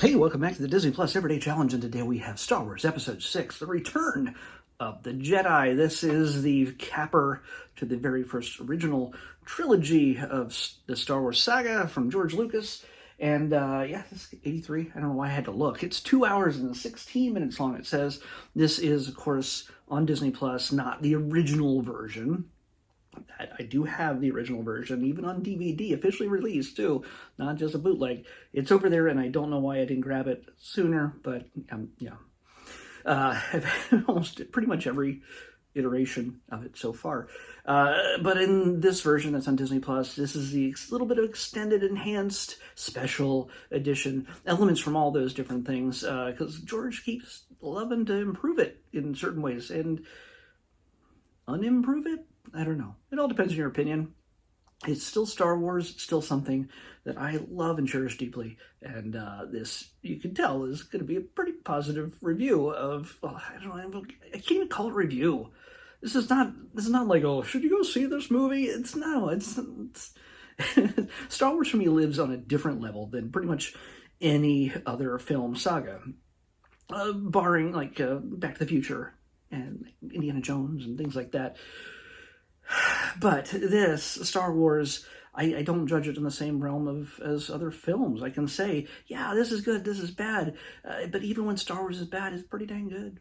Hey, welcome back to the Disney Plus Everyday Challenge, and today we have Star Wars Episode 6, The Return of the Jedi. This is the capper to the very first original trilogy of the Star Wars saga from George Lucas. And yeah, this is 83. I don't know why I had to look. It's 2 hours and 16 minutes long, it says. This is, of course, on Disney Plus, not the original version. I do have the original version, even on DVD, officially released too, not just a bootleg. It's over there, and I don't know why I didn't grab it sooner, but yeah. I've had almost pretty much every iteration of it so far. But in this version that's on Disney Plus, this is the little bit of extended, enhanced, special edition, elements from all those different things, because George keeps loving to improve it in certain ways, and unimprove it? I don't know. It all depends on your opinion. It's still Star Wars. It's still something that I love and cherish deeply. And this, you can tell, is going to be a pretty positive review of, I don't know, I can't even call it review. This is not like, oh, should you go see this movie? It's Star Wars for me lives on a different level than pretty much any other film saga. Barring like Back to the Future and Indiana Jones and things like that. But this, Star Wars, I don't judge it in the same realm as other films. I can say, yeah, this is good, this is bad. But even when Star Wars is bad, it's pretty dang good.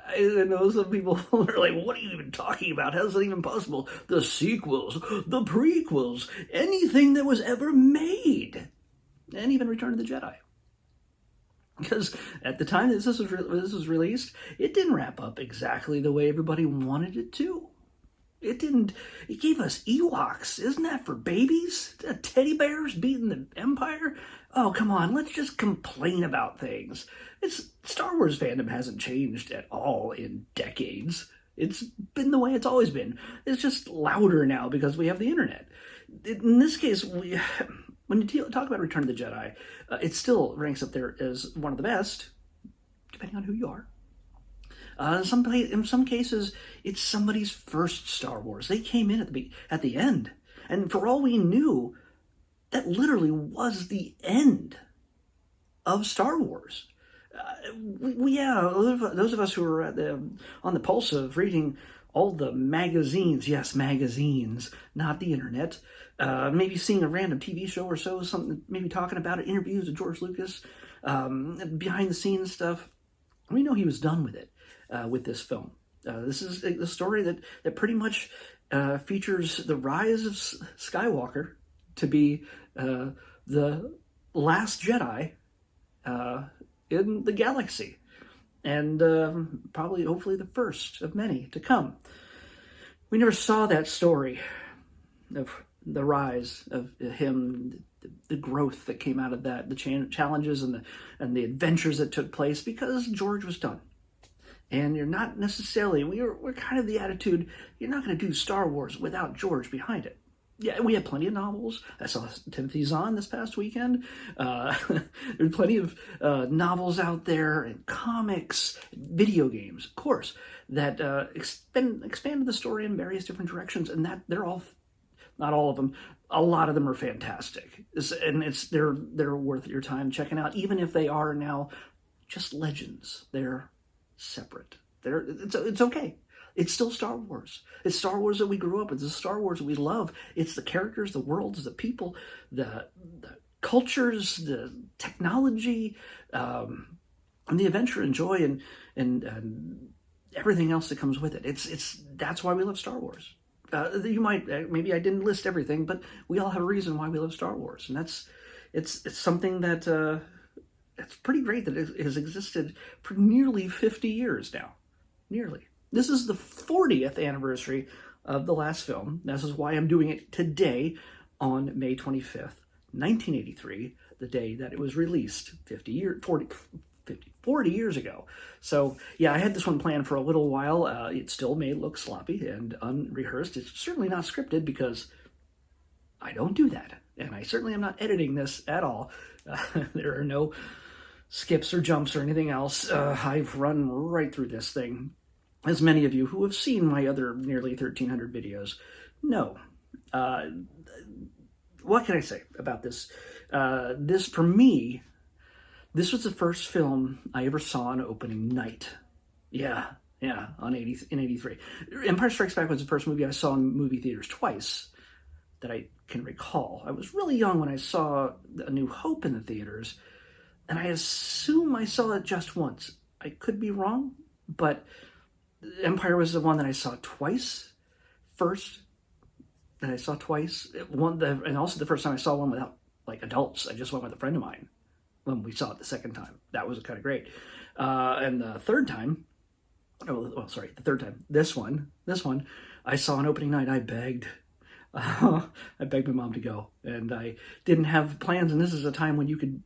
I know some people are like, what are you even talking about? How is that even possible? The sequels, the prequels, anything that was ever made. And even Return of the Jedi. Because at the time this was released, it didn't wrap up exactly the way everybody wanted it to. It didn't. It gave us Ewoks. Isn't that for babies? Teddy bears beating the Empire? Oh, come on. Let's just complain about things. Star Wars fandom hasn't changed at all in decades. It's been the way it's always been. It's just louder now because we have the internet. In this case, when you talk about Return of the Jedi, it still ranks up there as one of the best, depending on who you are. In some cases, it's somebody's first Star Wars. They came in at the end. And for all we knew, that literally was the end of Star Wars. Those of us who are on the pulse of reading all the magazines, yes, magazines, not the internet, maybe seeing a random TV show or so, something, maybe talking about it, interviews with George Lucas, behind-the-scenes stuff, we know he was done with it. With this film. This is a story that pretty much features the rise of Skywalker to be the last Jedi in the galaxy. And probably, hopefully, the first of many to come. We never saw that story of the rise of him, the growth that came out of that, the challenges and the adventures that took place, because George was done. And you're not necessarily, we're kind of the attitude, you're not going to do Star Wars without George behind it. Yeah, we have plenty of novels. I saw Timothy Zahn this past weekend. There's plenty of novels out there, and comics, video games, of course, that expanded the story in various different directions, and that they're all, not all of them, a lot of them are fantastic. They're worth your time checking out, even if they are now just legends. They're separate. It's okay. It's still Star Wars. It's Star Wars that we grew up with. It's Star Wars that we love. It's the characters, the worlds, the people, the cultures, the technology, and the adventure and joy and everything else that comes with it. That's why we love Star Wars. You might, maybe I didn't list everything, but we all have a reason why we love Star Wars, and it's something that. It's pretty great that it has existed for nearly 50 years now. Nearly. This is the 40th anniversary of the last film. This is why I'm doing it today on May 25th, 1983, the day that it was released 40 years ago. So, yeah, I had this one planned for a little while. It still may look sloppy and unrehearsed. It's certainly not scripted because I don't do that. And I certainly am not editing this at all. There are no skips or jumps or anything else. I've run right through this thing. As many of you who have seen my other nearly 1,300 videos know. What can I say about this? This, for me, This was the first film I ever saw on opening night. Yeah, in '83. Empire Strikes Back was the first movie I saw in movie theaters twice that I can recall. I was really young when I saw A New Hope in the theaters, and I assume I saw it just once. I could be wrong, but Empire was the one that I saw twice. First, that I saw twice. And also the first time I saw one without like adults. I just went with a friend of mine when we saw it the second time. That was kind of great. And the third time, the third time, this one, I saw on opening night. I begged my mom to go, and I didn't have plans. And this is a time when you could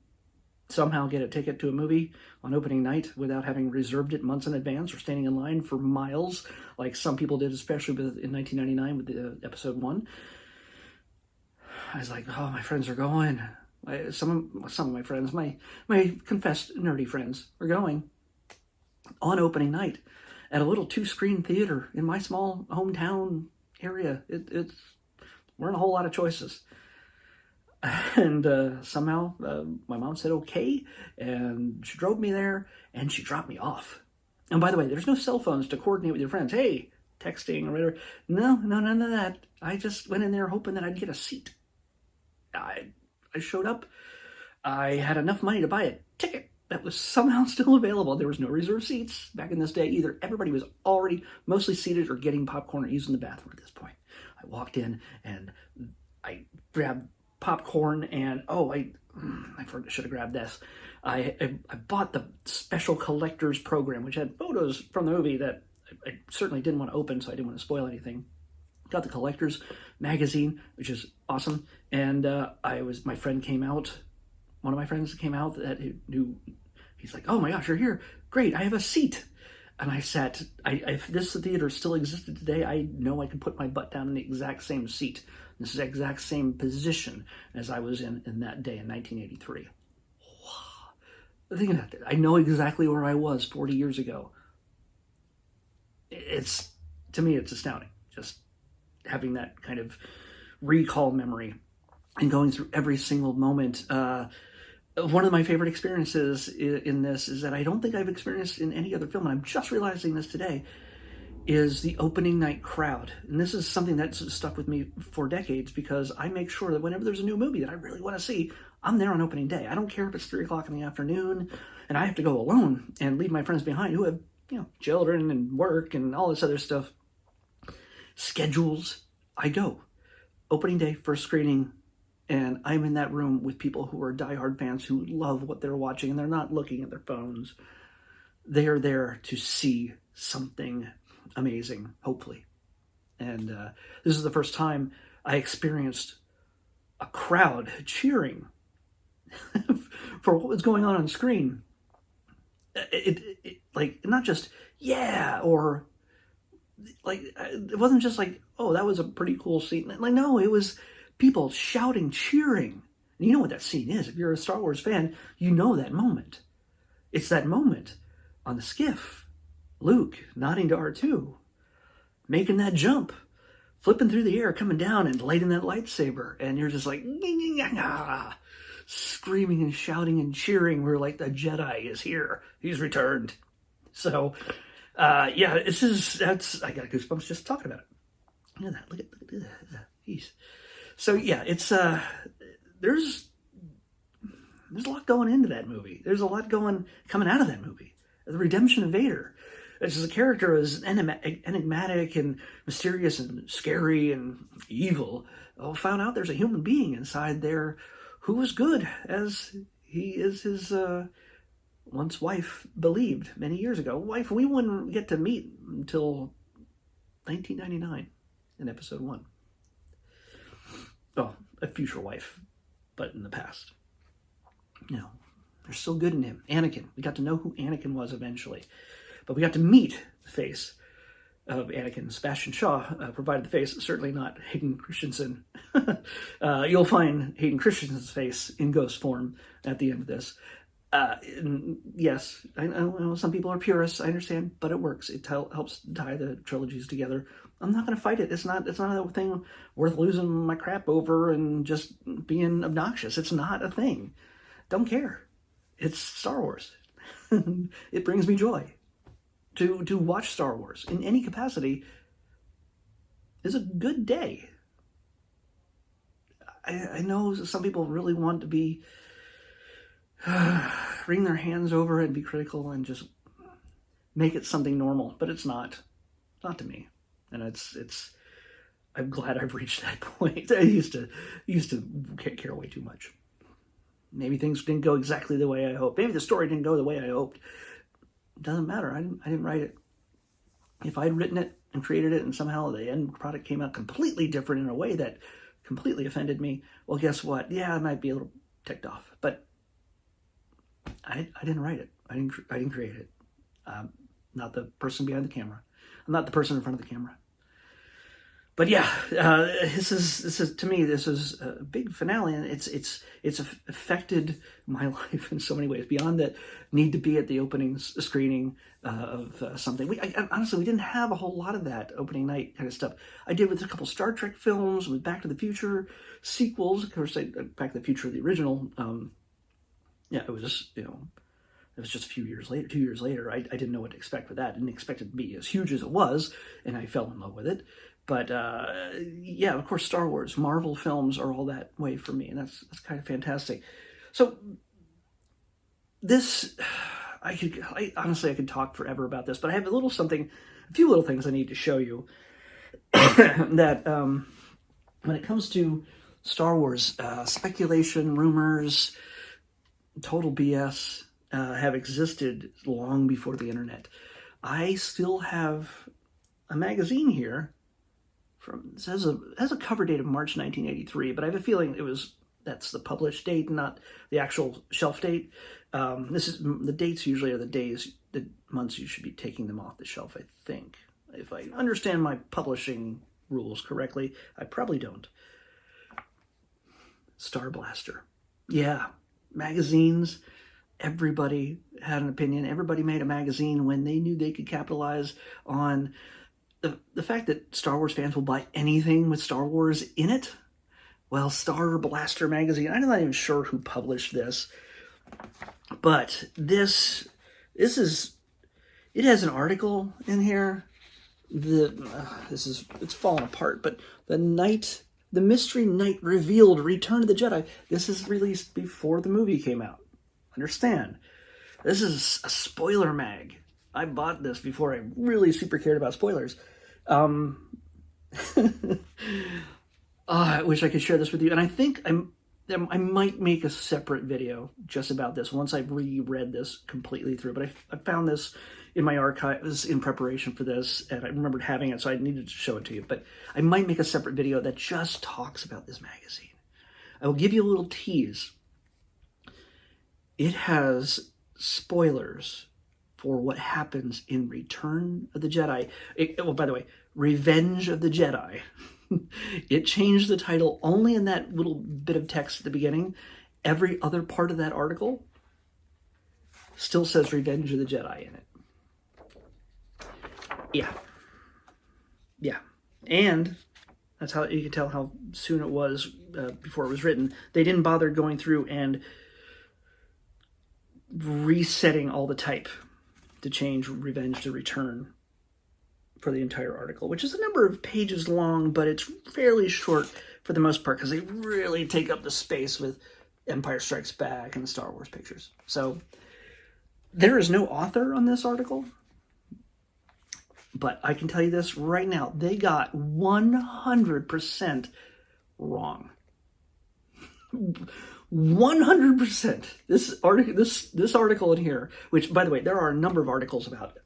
somehow get a ticket to a movie on opening night without having reserved it months in advance or standing in line for miles, like some people did, especially in 1999 with the episode 1. I was like, oh, my friends are going. Some of my friends, my confessed nerdy friends, are going on opening night at a little 2-screen theater in my small hometown area. It's weren't a whole lot of choices. And somehow my mom said okay, and she drove me there, and she dropped me off. And by the way, there's no cell phones to coordinate with your friends. Hey, texting or whatever. No, none of that. I just went in there hoping that I'd get a seat. I showed up. I had enough money to buy a ticket that was somehow still available. There was no reserved seats back in this day either. Everybody was already mostly seated or getting popcorn or using the bathroom at this point. I walked in, and I grabbed popcorn, and I should have grabbed this. I bought the special collector's program, which had photos from the movie that I certainly didn't want to open, so I didn't want to spoil anything. Got the collector's magazine, which is awesome, and my friend came out. One of my friends came out that knew. He's like, "Oh my gosh, you're here! Great, I have a seat." And I sat. If this theater still existed today, I know I could put my butt down in the exact same seat. This is the exact same position as I was in that day in 1983. Wow. Think about that. I know exactly where I was 40 years ago. To me, it's astounding. Just having that kind of recall memory and going through every single moment. One of my favorite experiences in this is that I don't think I've experienced in any other film, and I'm just realizing this today, is the opening night crowd. And this is something that's stuck with me for decades, because I make sure that whenever there's a new movie that I really want to see, I'm there on opening day. I don't care if it's 3 o'clock in the afternoon and I have to go alone and leave my friends behind who have, children and work and all this other stuff. Schedules. I go. Opening day, first screening, and I'm in that room with people who are diehard fans who love what they're watching, and they're not looking at their phones. They are there to see something amazing, hopefully. And this is the first time I experienced a crowd cheering for what was going on screen. It like, not just yeah, or like, it wasn't just like, oh, that was a pretty cool scene. Like, no, it was people shouting, cheering. And you know what that scene is. If you're a Star Wars fan, you know that moment. It's that moment on the skiff. Luke nodding to R2, making that jump, flipping through the air, coming down and lighting that lightsaber. And you're just like, screaming and shouting and cheering. We're like, the Jedi is here. He's returned. So, I got goosebumps just talking about it. Look at that. Look at that. Jeez. So yeah, it's there's a lot going into that movie. There's a lot coming out of that movie. The redemption of Vader. It's just a character as enigmatic and mysterious and scary and evil. Found out there's a human being inside there who was good, as he is his once wife believed many years ago. Wife we wouldn't get to meet until 1999 in episode 1. Well, a future wife, but in the past. They're so good in him. Anakin. We got to know who Anakin was eventually. But we got to meet the face of Anakin. Sebastian Shaw provided the face, certainly not Hayden Christensen. You'll find Hayden Christensen's face in ghost form at the end of this. Yes, I know some people are purists, I understand, but it works. It helps tie the trilogies together. I'm not going to fight it. It's not a thing worth losing my crap over and just being obnoxious. It's not a thing. Don't care. it's Star Wars. It brings me joy to watch Star Wars in any capacity. Is a good day. I know some people really want to be wring their hands over it and be critical and just make it something normal, but it's not. It's not to me, and it's. I'm glad I've reached that point. I used to care way too much. Maybe things didn't go exactly the way I hoped. Maybe the story didn't go the way I hoped. It doesn't matter. I didn't write it. If I'd written it and created it and somehow the end product came out completely different in a way that completely offended me, well, guess what? Yeah, I might be a little ticked off, but I didn't write it. I didn't create it. Not the person behind the camera. I'm not the person in front of the camera. But yeah, this is to me, this is a big finale, and it's affected my life in so many ways beyond that need to be at the opening screening of something. Honestly, we didn't have a whole lot of that opening night kind of stuff. I did with a couple Star Trek films, with Back to the Future sequels. Of course, Back to the Future, the original. It was just, it was just a few years later, 2 years later. I didn't know what to expect with that. I didn't expect it to be as huge as it was, and I fell in love with it. But of course, Star Wars, Marvel films are all that way for me, and that's kind of fantastic. So this, I honestly could talk forever about this, but I have a few little things I need to show you that when it comes to Star Wars, speculation, rumors, total BS have existed long before the internet. I still have a magazine here. It has a cover date of March 1983, but I have a feeling that's the published date, not the actual shelf date. The dates usually are the months you should be taking them off the shelf, I think. If I understand my publishing rules correctly, I probably don't. Star Blaster. Yeah, magazines. Everybody had an opinion. Everybody made a magazine when they knew they could capitalize on the fact that Star Wars fans will buy anything with Star Wars in it. Well, Star Blaster magazine, I'm not even sure who published this, but this is, it has an article in here. It's falling apart, but the Mystery Knight revealed Return of the Jedi. This is released before the movie came out. Understand, this is a spoiler mag. I bought this before I really super cared about spoilers. I wish I could share this with you, and I think I might make a separate video just about this once I've reread this completely through. But I found this in my archives in preparation for this, and I remembered having it, so I needed to show it to you. But I might make a separate video that just talks about this magazine. I will give you a little tease. It has spoilers for what happens in Return of the Jedi. By the way, Revenge of the Jedi. It changed the title only in that little bit of text at the beginning. Every other part of that article still says Revenge of the Jedi in it. Yeah. And that's how you can tell how soon it was before it was written. They didn't bother going through and resetting all the type to change Revenge to Return for the entire article, which is a number of pages long, but it's fairly short for the most part because they really take up the space with Empire Strikes Back and the Star Wars pictures. So there is no author on this article, but I can tell you this right now, they got 100% wrong. 100%. This article in here, which, by the way, there are a number of articles about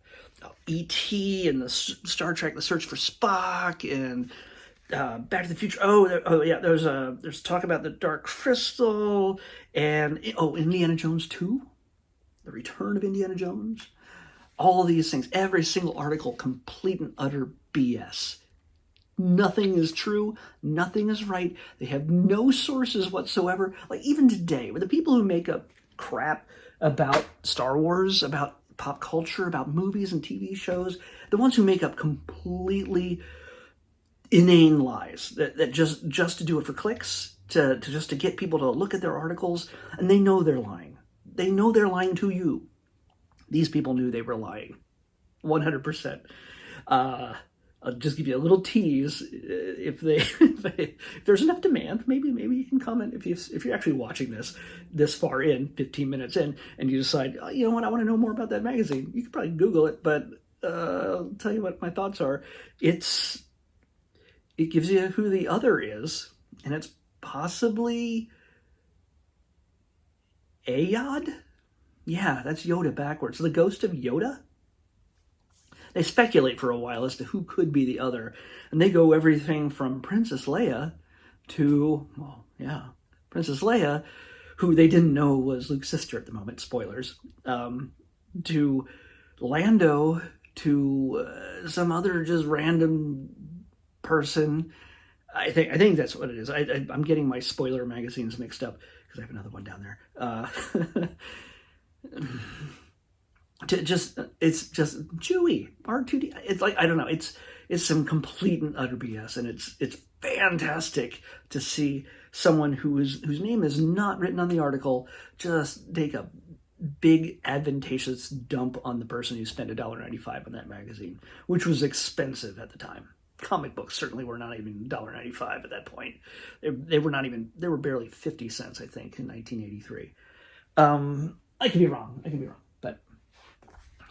E.T. and the Star Trek, The Search for Spock, and Back to the Future. There's talk about the Dark Crystal, and Indiana Jones 2, the Return of Indiana Jones. All of these things, every single article, complete and utter BS. Nothing is true. Nothing is right. They have no sources whatsoever. Like, even today, with the people who make up crap about Star Wars, about pop culture, about movies and TV shows, the ones who make up completely inane lies that just to do it for clicks, to get people to look at their articles, and they know they're lying. They know they're lying to you. These people knew they were lying. 100%. I'll just give you a little tease. If there's enough demand, maybe you can comment if you're actually watching this far in, 15 minutes in, and you decide, oh, you know what, I want to know more about that magazine. You could probably Google it, but I'll tell you what my thoughts are. It gives you who the other is, and it's possibly Ayod. Yeah, that's Yoda backwards. The ghost of Yoda. They speculate for a while as to who could be the other. And they go everything from Princess Leia to, Princess Leia, who they didn't know was Luke's sister at the moment, spoilers, to Lando, to some other just random person. I think that's what it is. I'm getting my spoiler magazines mixed up because I have another one down there. It's just Chewie, R2D. It's like, I don't know. It's some complete and utter BS, and it's fantastic to see someone whose name is not written on the article just take a big advantageous dump on the person who spent $1.95 on that magazine, which was expensive at the time. Comic books certainly were not even $1.95 at that point. They were barely 50 cents, I think, in 1983. I could be wrong, but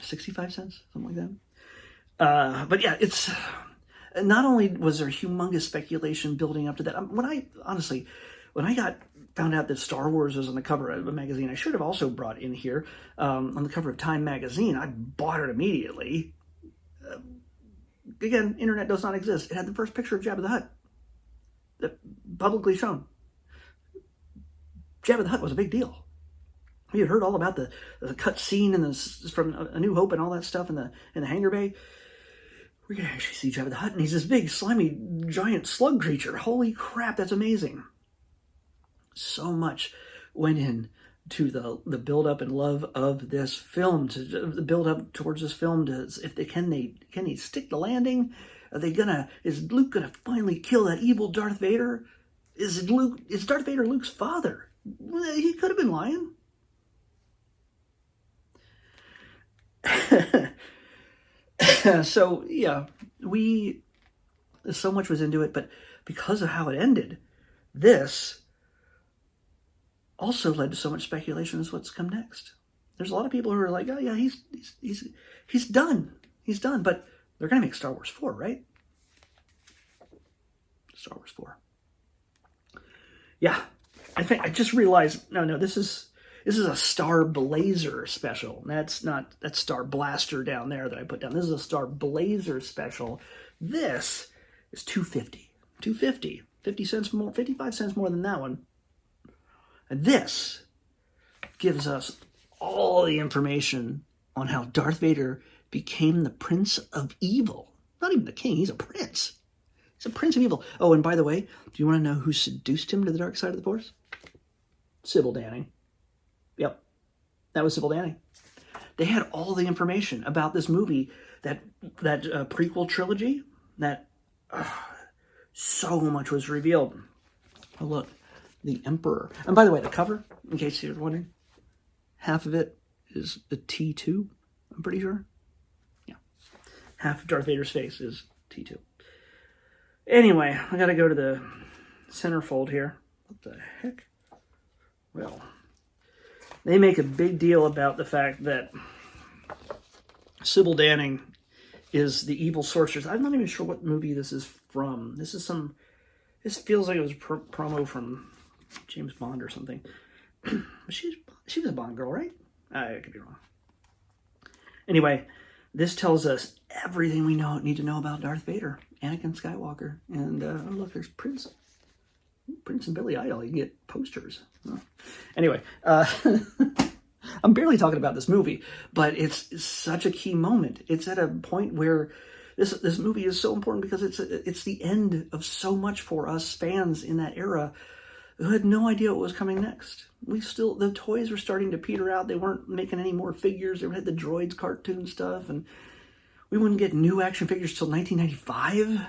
65 cents, something like that. But yeah, it's not only was there humongous speculation building up to that. When I found out that Star Wars was on the cover of a magazine, I should have also brought in here on the cover of Time magazine. I bought it immediately. Again, internet does not exist. It had the first picture of Jabba the Hutt, publicly shown. Jabba the Hutt was a big deal. We had heard all about the cut scene and from A New Hope and all that stuff in the hangar bay. We're gonna actually see Jabba the Hutt, and he's this big, slimy, giant slug creature. Holy crap, that's amazing! So much went in to the build up and love of this film, to the build up towards this film. Can they stick the landing? Is Luke gonna finally kill that evil Darth Vader? Is Darth Vader Luke's father? Well, he could have been lying. So yeah, so much was into it, but because of how it ended, this also led to so much speculation as what's come next. There's a lot of people who are like, oh yeah, he's done, but they're gonna make Star Wars 4, right? Star Wars 4. Yeah, I just realized, no, this is a Star Blazer special. That's Star Blaster down there that I put down. This is a Star Blazer special. This is $2.50. 50 cents more, 55 cents more than that one. And this gives us all the information on how Darth Vader became the Prince of Evil. Not even the king, he's a prince. He's a Prince of Evil. Oh, and by the way, do you want to know who seduced him to the dark side of the Force? Sybil Danning. Yep, that was Sybil Danning. They had all the information about this movie, that prequel trilogy, so much was revealed. Oh, look, the Emperor. And by the way, the cover, in case you're wondering, half of it is a T2, I'm pretty sure. Yeah, half of Darth Vader's face is T2. Anyway, I gotta go to the centerfold here. What the heck? Well, they make a big deal about the fact that Sybil Danning is the evil sorceress. I'm not even sure what movie this is from. This feels like it was promo from James Bond or something. She was a Bond girl, right? I could be wrong. Anyway, this tells us everything we need to know about Darth Vader, Anakin Skywalker, and oh look, there's Prince and Billy Idol. You can get posters. Oh. Anyway, I'm barely talking about this movie, but it's such a key moment. It's at a point where this movie is so important because it's the end of so much for us fans in that era who had no idea what was coming next. The toys were starting to peter out. They weren't making any more figures. They had the Droids cartoon stuff, and we wouldn't get new action figures till 1995.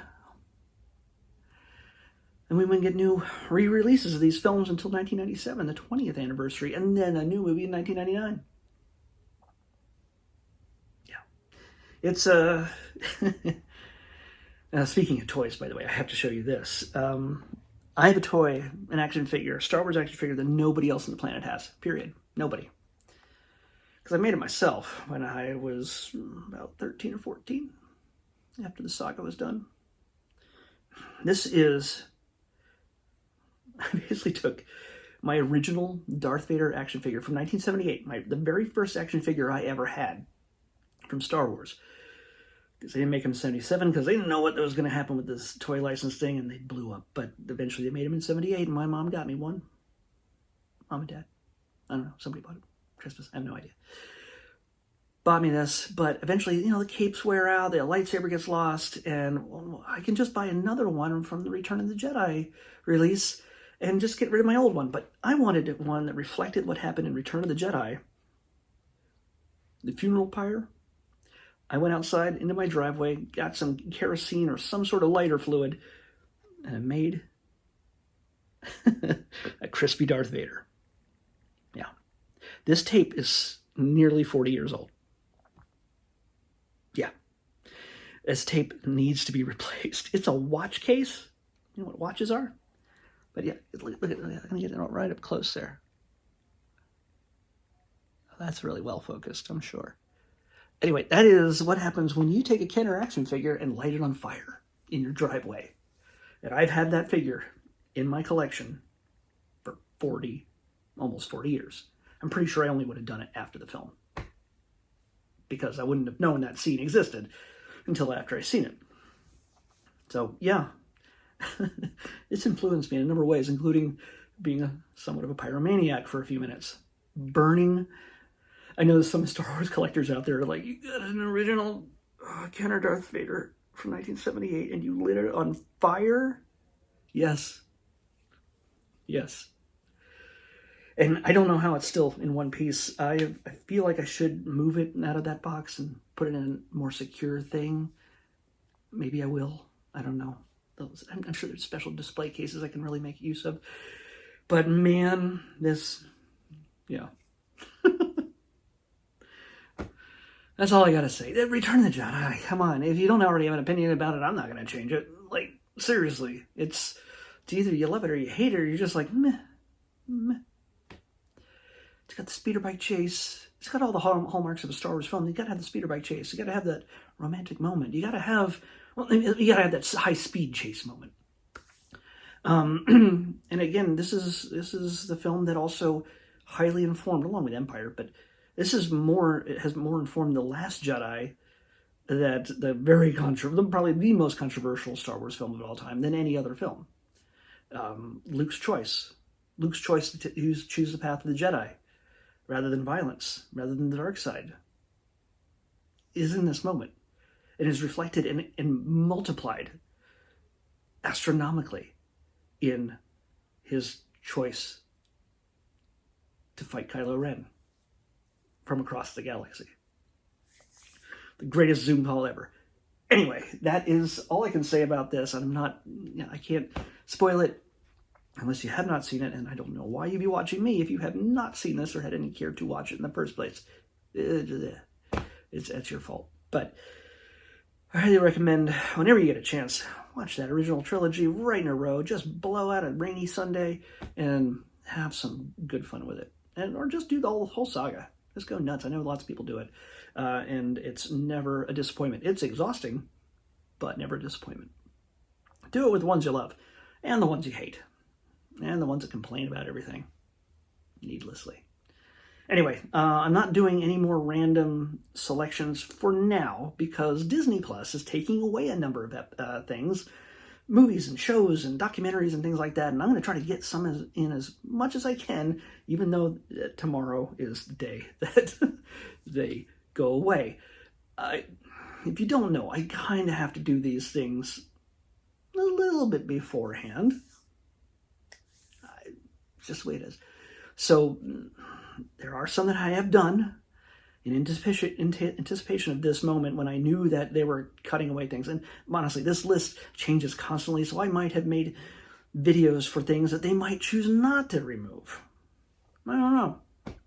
And we wouldn't get new re-releases of these films until 1997, the 20th anniversary, and then a new movie in 1999. Yeah. It's speaking of toys, by the way, I have to show you this. I have a toy, an action figure, a Star Wars action figure that nobody else on the planet has, period. Nobody. Because I made it myself when I was about 13 or 14, after the saga was done. This is... I basically took my original Darth Vader action figure from 1978, the very first action figure I ever had from Star Wars. Because they didn't make them in 77 because they didn't know what was going to happen with this toy license thing, and they blew up. But eventually they made them in 78, and my mom got me one. Mom and Dad. I don't know. Somebody bought it. Christmas. I have no idea. Bought me this, but eventually, the capes wear out, the lightsaber gets lost, and I can just buy another one from the Return of the Jedi release and just get rid of my old one. But I wanted one that reflected what happened in Return of the Jedi. The funeral pyre. I went outside into my driveway, got some kerosene or some sort of lighter fluid, and I made a crispy Darth Vader. Yeah. This tape is nearly 40 years old. Yeah. This tape needs to be replaced. It's a watch case. You know what watches are? But yeah, look at it. I'm going to get it right up close there. That's really well focused, I'm sure. Anyway, that is what happens when you take a Kenner action figure and light it on fire in your driveway. And I've had that figure in my collection for almost 40 years. I'm pretty sure I only would have done it after the film, because I wouldn't have known that scene existed until after I seen it. So, yeah, it's influenced me in a number of ways, including being somewhat of a pyromaniac for a few minutes. Burning. I know there's some Star Wars collectors out there are like, you got an original Kenner Darth Vader from 1978 and you lit it on fire? Yes. Yes. And I don't know how it's still in one piece. I feel like I should move it out of that box and put it in a more secure thing. Maybe I will. I don't know. I'm sure there's special display cases I can really make use of. But man, yeah. That's all I gotta say. Return of the Jedi. Come on. If you don't already have an opinion about it, I'm not gonna change it. Like, seriously. It's either you love it or you hate it, or you're just like, meh. It's got the speeder bike chase. It's got all the hallmarks of a Star Wars film. You gotta have the speeder bike chase. You gotta have that romantic moment. You gotta have that high speed chase moment. And again, this is the film that also highly informed, along with Empire, but it has more informed The Last Jedi, that probably the most controversial Star Wars film of all time, than any other film. Luke's choice to choose the path of the Jedi, rather than violence, rather than the dark side, is in this moment. It is reflected and multiplied astronomically in his choice to fight Kylo Ren from across the galaxy. The greatest Zoom call ever. Anyway, that is all I can say about this. I can't spoil it unless you have not seen it, and I don't know why you'd be watching me if you have not seen this or had any care to watch it in the first place. That's your fault. But I highly recommend, whenever you get a chance, watch that original trilogy right in a row. Just blow out a rainy Sunday and have some good fun with it. Or just do the whole saga. Just go nuts. I know lots of people do it. And it's never a disappointment. It's exhausting, but never a disappointment. Do it with the ones you love, and the ones you hate, and the ones that complain about everything needlessly. Anyway, I'm not doing any more random selections for now, because Disney Plus is taking away a number of things, movies and shows and documentaries and things like that, and I'm going to try to get some in as much as I can, even though tomorrow is the day that they go away. If you don't know, I kind of have to do these things a little bit beforehand. It's just the way it is. So there are some that I have done in anticipation of this moment, when I knew that they were cutting away things. And honestly, this list changes constantly, so I might have made videos for things that they might choose not to remove. I don't know.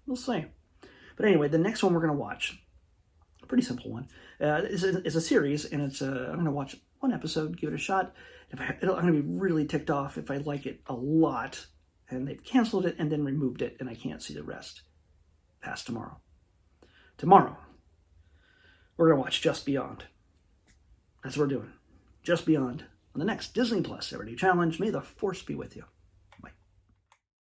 We'll see. But anyway, the next one we're going to watch, a pretty simple one, is a series, and it's I'm going to watch one episode, give it a shot. I'm going to be really ticked off if I like it a lot, and they've canceled it and then removed it, and I can't see the rest past tomorrow. Tomorrow, we're going to watch Just Beyond. That's what we're doing. Just Beyond on the next Disney Plus Everyday Challenge. May the Force be with you.